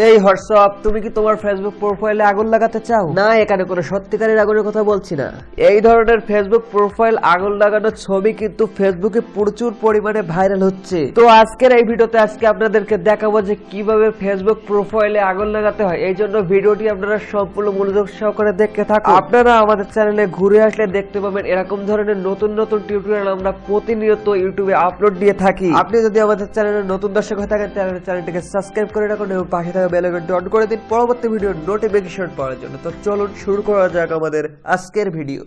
এই হোয়াটসঅ্যাপ, তুমি কি তোমার ফেসবুক প্রোফাইলে আগুন লাগাতে চাও? না, এখানে কোনো সত্যিকারের আগুনের কথা বলছি না। এই ধরনের ফেসবুক প্রোফাইল আগুন লাগানোর ছবি কিন্তু ফেসবুকে প্রচুর পরিমাণে ভাইরাল হচ্ছে। তো আজকের এই ভিডিওতে আপনাদেরকে দেখাবো যে কিভাবে ফেসবুক প্রোফাইলে আগুন লাগাতে হয়। এই জন্য ভিডিওটি আপনারা সম্পূর্ণ মনোযোগ সহকারে দেখতে থাকুন। আপনারা আমাদের চ্যানেলে ঘুরে আসলে দেখতে পাবেন এরকম ধরনের নতুন নতুন টিউটোরিয়াল আমরা প্রতিনিয়ত ইউটিউবে আপলোড দিয়ে থাকি। আপনি যদি আমাদের চ্যানেলের নতুন দর্শক হয়ে থাকেন তাহলে চ্যানেলটিকে সাবস্ক্রাইব করে রাখুন এবং পাশে থাকা বেল আইকনটি অন করে দিন পরবর্তী ভিডিওর নোটিফিকেশন পাওয়ার জন্য। তো চলুন শুরু করা যাক আমাদের আজকের video.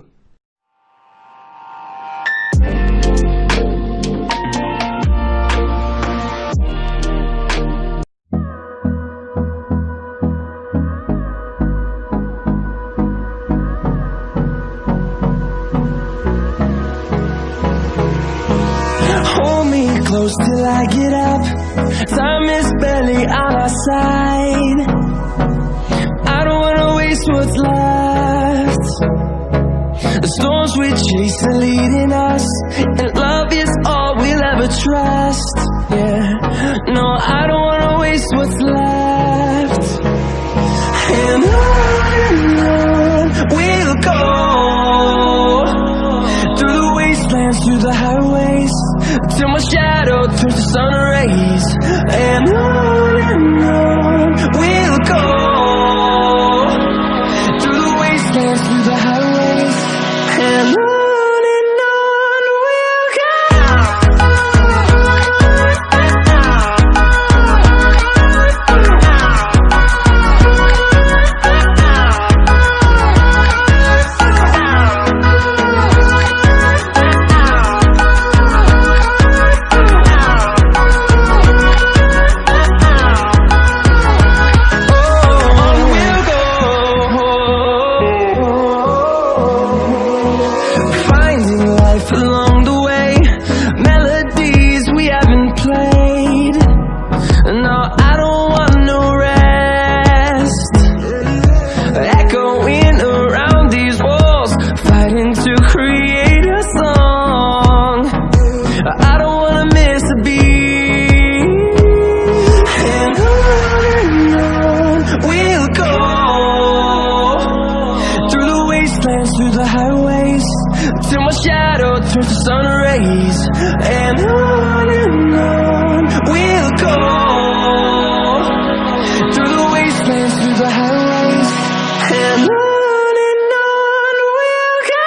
Hold me close till I get up. Time is barely on our side. I don't wanna waste what's left. The storms we chase are leading us, and love is all we'll ever trust. Yeah, no, I don't wanna waste what's left. And on we'll go, through the wastelands, through the highways, till my shadow turns to sun rays. And on we'll go, through the wastelands, through the highways, and on we'll go. Along the way, melodies we haven't played. No, I don't want no rest. Echoing around these walls, fighting to create a song. I don't wanna miss a beat. And on we'll go, through the wastelands, through the highways, till my shadow turns to sun rays. And on we'll go, through the wastelands, through the highways, and on we'll go.